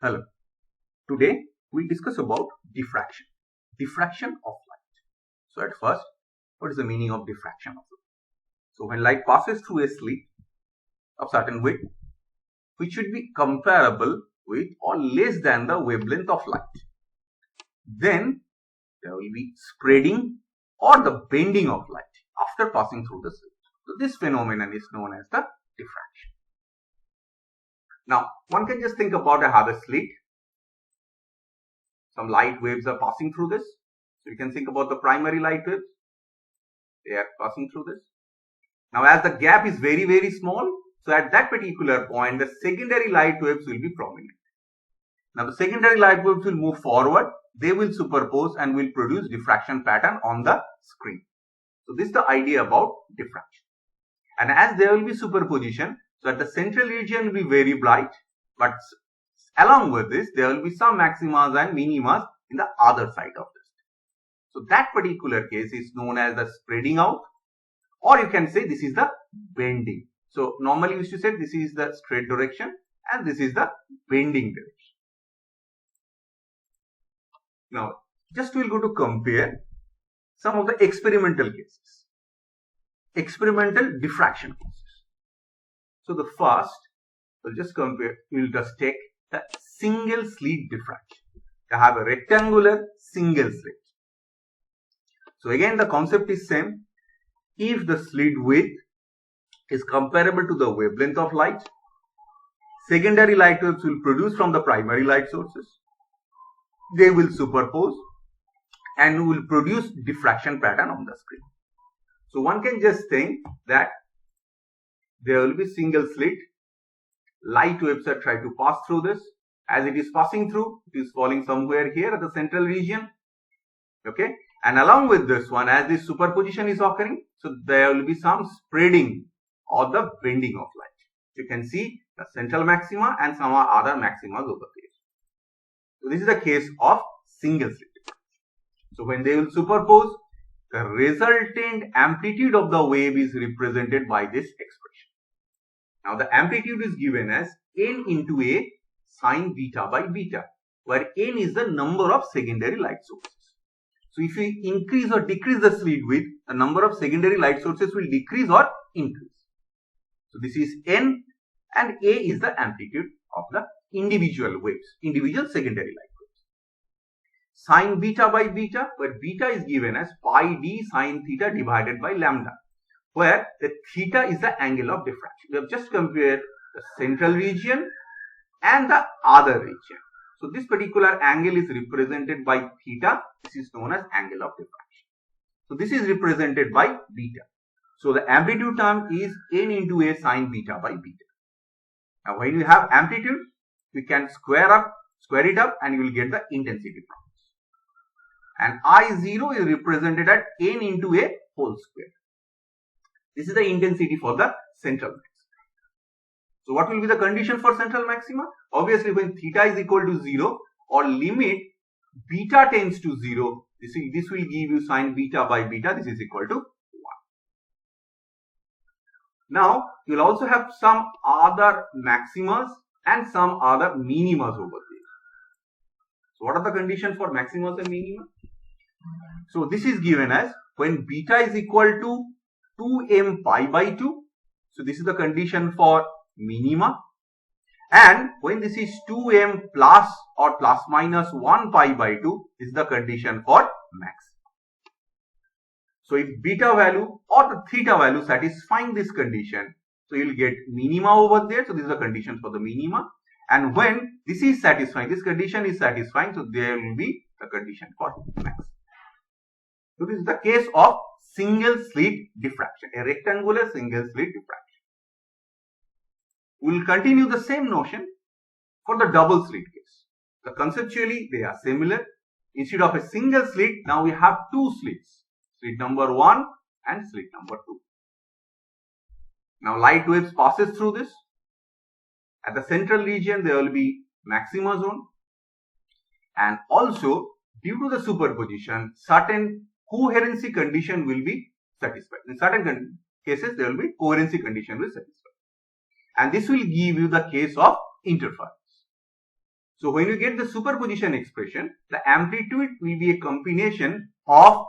Hello. Today we discuss about diffraction. Diffraction of light. So at first, what is the meaning of diffraction of light? So when light passes through a slit of certain width, which should be comparable with or less than the wavelength of light, then there will be spreading or the bending of light after passing through the slit. So this phenomenon is known as the diffraction. Now one can just think about I have a slit. Some light waves are passing through this. So you can think about the primary light waves. They are passing through this. Now as the gap is very small, so at that particular point the secondary light waves will be prominent. Now the secondary light waves will move forward. They will superpose and will produce diffraction pattern on the screen. So this is the idea about diffraction. And as there will be superposition, so at the central region will be very bright, but along with this, there will be some maximas and minimas in the other side of this. So that particular case is known as the spreading out, or you can say this is the bending. So normally we used to say this is the straight direction and this is the bending direction. Now, just we'll go to compare some of the experimental cases. Experimental diffraction cases. So the first, we'll just compare, we'll just take the single slit diffraction. You have a rectangular single slit. So again the concept is same. If the slit width is comparable to the wavelength of light, secondary light waves will produce from the primary light sources. They will superpose and will produce diffraction pattern on the screen. So one can just think that there will be single slit. Light waves are trying to pass through this. As it is passing through, it is falling somewhere here at the central region. Okay. And along with this one, as this superposition is occurring, so there will be some spreading or the bending of light. You can see the central maxima and some other maximas over there. So this is the case of single slit. So when they will superpose, the resultant amplitude of the wave is represented by this expression. Now the amplitude is given as n into a sine beta by beta, where n is the number of secondary light sources. So if we increase or decrease the slit width, the number of secondary light sources will decrease or increase. So this is n and a is the amplitude of the individual waves, individual secondary light waves. Sine beta by beta, where beta is given as pi d sine theta divided by lambda, where the theta is the angle of diffraction. We have just compared the central region and the other region. So this particular angle is represented by theta. This is known as angle of diffraction. So this is represented by beta. So the amplitude term is n into a sine beta by beta. Now when you have amplitude, we can square it up and you will get the intensity from this. And I0 is represented at n into a whole square. This is the intensity for the central maxima. So what will be the condition for central maxima? Obviously when theta is equal to 0 or limit beta tends to 0, this will give you sine beta by beta. This is equal to 1. Now you will also have some other maximas and some other minimas over there. So what are the conditions for maximas and minima? So this is given as when beta is equal to 2m pi by 2. So this is the condition for minima. And when this is 2m plus or plus minus 1 pi by 2, this is the condition for maxima. So if beta value or the theta value satisfying this condition, so you will get minima over there. So this is the condition for the minima. And when this is satisfying, this condition is satisfying, so there will be the condition for maxima. So this is the case of single slit diffraction, a rectangular single slit diffraction. We will continue the same notion for the double slit case. So conceptually they are similar. Instead of a single slit, now we have two slits, slit number 1 and slit number 2. Now light waves passes through this. At the central region there will be maxima zone, and also due to the superposition certain coherency condition will be satisfied. In certain cases there will be coherency condition will satisfy, and this will give you the case of interference. So when you get the superposition expression, the amplitude will be a combination of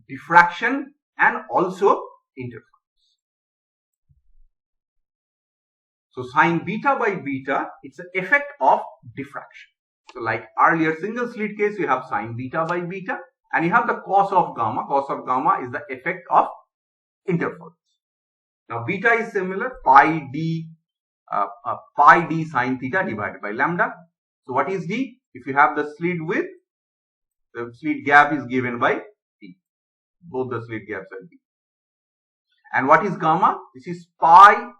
diffraction and also interference. So sine beta by beta, it's the effect of diffraction. So like earlier single slit case, you have sine beta by beta, and you have the cos of gamma. Cos of gamma is the effect of interference. Now beta is similar, pi d sine theta divided by lambda. So what is d? If you have the slit width, the slit gap is given by d. Both the slit gaps are d. And what is gamma? This is pi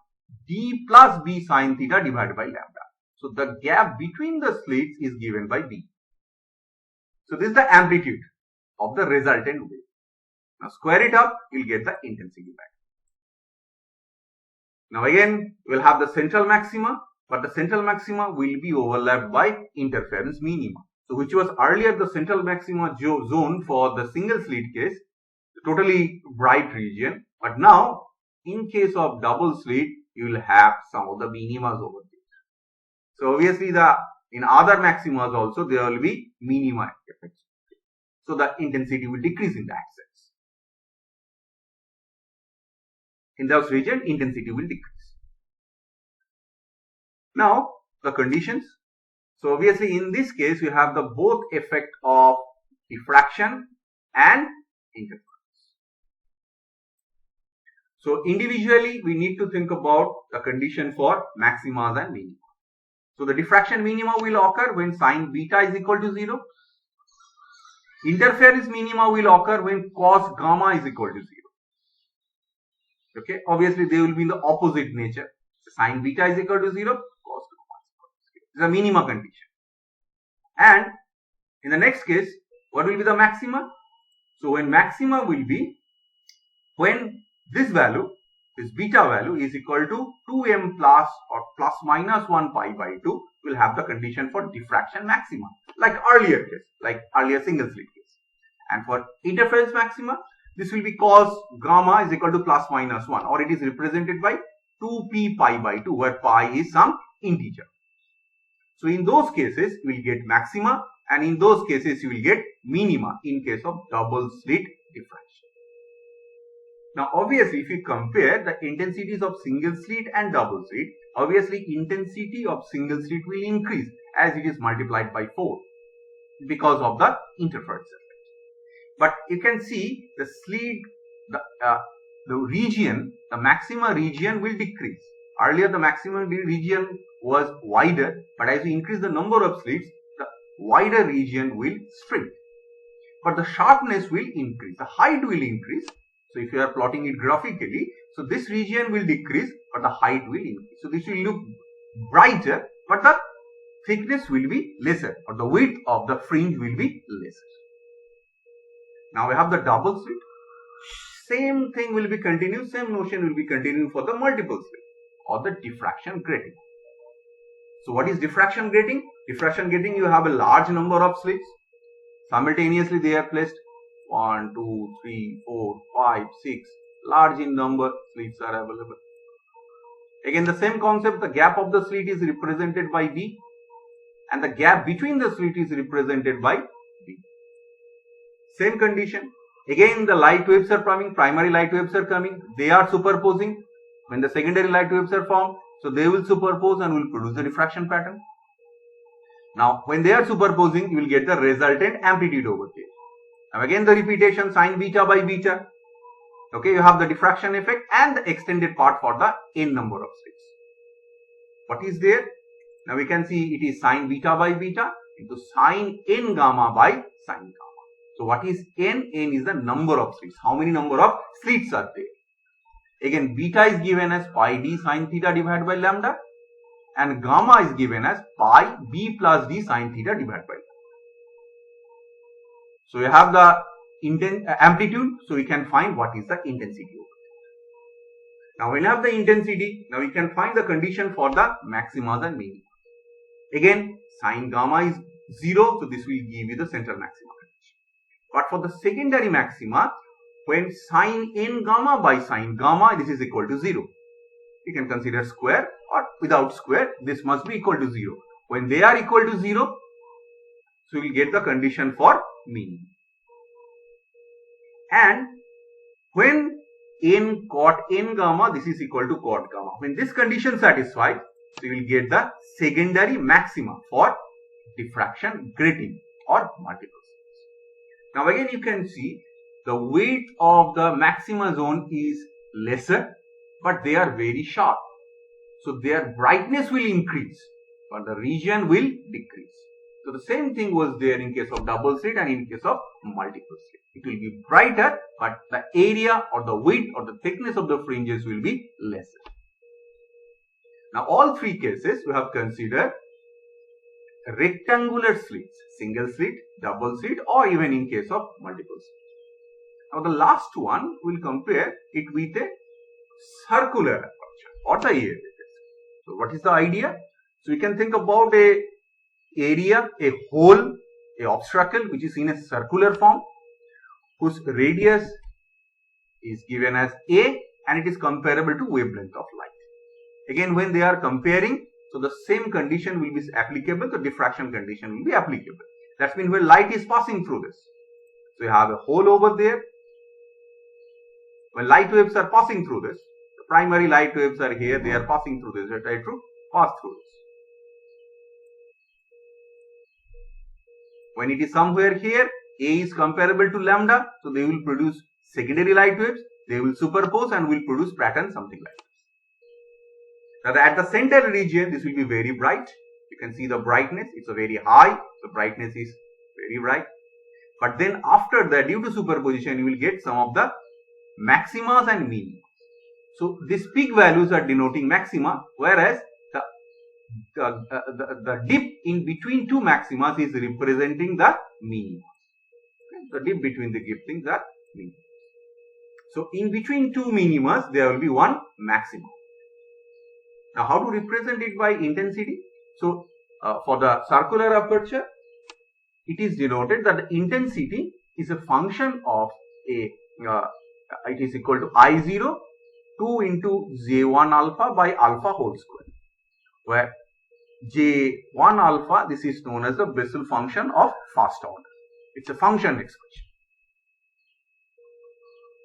d plus b sine theta divided by lambda. So the gap between the slits is given by b. So this is the amplitude of the resultant wave. Now square it up, you'll get the intensity back. Now again, we'll have the central maxima, but the central maxima will be overlapped by interference minima. So which was earlier the central maxima zone for the single slit case, totally bright region, but now in case of double slit, you will have some of the minimas over there. So obviously in other maximas also there will be minima effects. So the intensity will decrease in that sense. In those regions, intensity will decrease. Now the conditions. So obviously in this case you have the both effect of diffraction and interference. So individually we need to think about the condition for maximas and minima. So the diffraction minima will occur when sine beta is equal to 0. Interference minima will occur when cos gamma is equal to 0. Okay, obviously they will be in the opposite nature. Sine beta is equal to 0, cos gamma is equal to 0. This is a minima condition. And in the next case, what will be the maxima? So when maxima will be when this value, this beta value is equal to 2m plus or plus minus 1 pi by 2, will have the condition for diffraction maxima, like earlier case, like earlier single slit case. And for interference maxima, this will be cos gamma is equal to plus minus 1, or it is represented by 2p pi by 2, where pi is some integer. So in those cases, you will get maxima, and in those cases, you will get minima in case of double slit diffraction. Now obviously if you compare the intensities of single slit and double slit, obviously intensity of single slit will increase as it is multiplied by 4 because of the interference effect. But you can see the slit, the region, the maxima region will decrease. Earlier the maximum region was wider, but as you increase the number of slits, the wider region will shrink. But the sharpness will increase, the height will increase. So if you are plotting it graphically, so this region will decrease, but the height will increase. So this will look brighter, but the thickness will be lesser, or the width of the fringe will be lesser. Now we have the double slit. Same thing will be continued, same notion will be continued for the multiple slit or the diffraction grating. So what is diffraction grating? Diffraction grating, you have a large number of slits. Simultaneously they are placed 1, 2, 3, 4, 5, 6. Large in number slits are available. Again the same concept, the gap of the slit is represented by B and the gap between the slit is represented by B. Same condition. Again the light waves are coming, primary light waves are coming, they are superposing. When the secondary light waves are formed, so they will superpose and will produce the diffraction pattern. Now when they are superposing, you will get the resultant amplitude over there. Now again the repetition, sine beta by beta. Okay, you have the diffraction effect and the extended part for the n number of slits. What is there? Now we can see it is sine beta by beta into sine n gamma by sine gamma. So what is n? N is the number of slits. How many number of slits are there? Again beta is given as pi d sine theta divided by lambda and gamma is given as pi b plus d sine theta divided by lambda. So you have the amplitude, so we can find what is the intensity. Now when you have the intensity, now we can find the condition for the maximas and minima. Again sine gamma is 0, so this will give you the central maxima condition. But for the secondary maxima, when sine n gamma by sine gamma, this is equal to 0. You can consider square or without square, this must be equal to 0. When they are equal to 0, so we will get the condition for minimum. And when n cot n gamma, this is equal to cot gamma. When this condition satisfied, so you will get the secondary maxima for diffraction grating or multiple slits. Now again you can see the weight of the maxima zone is lesser, but they are very sharp. So their brightness will increase, but the region will decrease. So the same thing was there in case of double slit and in case of multiple slit. It will be brighter, but the area or the width or the thickness of the fringes will be lesser. Now all three cases we have considered rectangular slits, single slit, double slit, or even in case of multiple slits. Now the last one we will compare it with a circular aperture or the area. So what is the idea? So we can think about a area, a hole, a obstacle which is in a circular form, whose radius is given as A and it is comparable to wavelength of light. Again, when they are comparing, so the same condition will be applicable, the diffraction condition will be applicable. That means when light is passing through this. So you have a hole over there. When light waves are passing through this, the primary light waves are here, they are passing through this, they try to pass through this. When it is somewhere here, A is comparable to lambda, so they will produce secondary light waves, they will superpose and will produce pattern something like this. Now at the center region, this will be very bright. You can see the brightness, it's a very high, the brightness is very bright. But then after that, due to superposition, you will get some of the maximas and minimas. So these peak values are denoting maxima, whereas the dip in between two maximas is representing the minima. Okay? The dip between the things are minima. So in between two minimas, there will be one maximum. Now how to represent it by intensity? So for the circular aperture, it is denoted that the intensity is a function of a, it is equal to I0 2 into J1 alpha by alpha whole square, where J1 alpha, this is known as the Bessel function of first order. It's a function expression.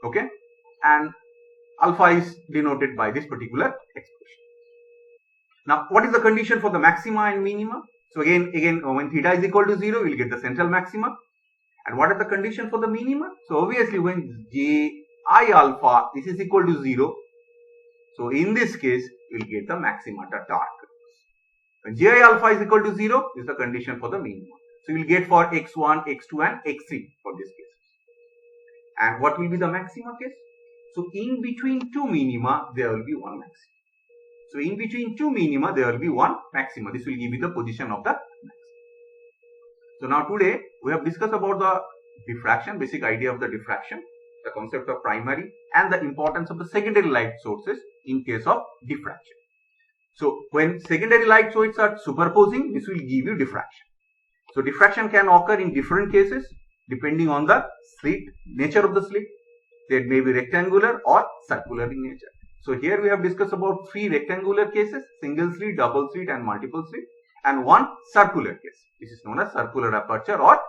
Okay, and alpha is denoted by this particular expression. Now, what is the condition for the maxima and minima? So again, when theta is equal to 0, we will get the central maxima. And what is the condition for the minima? So obviously, when Ji alpha, this is equal to 0. So in this case, we will get the maxima, the dark. When Ji alpha is equal to 0, this is the condition for the minima. So we will get for x1, x2 and x3 for this case. And what will be the maxima case? So in between two minima, there will be one maxima. So in between two minima, there will be one maxima. This will give you the position of the maxima. So now today, we have discussed about the diffraction, basic idea of the diffraction, the concept of primary and the importance of the secondary light sources in case of diffraction. So when secondary light sources are superposing, this will give you diffraction. So diffraction can occur in different cases depending on the slit, nature of the slit. They may be rectangular or circular in nature. So here we have discussed about three rectangular cases, single slit, double slit and multiple slit, and one circular case. This is known as circular aperture or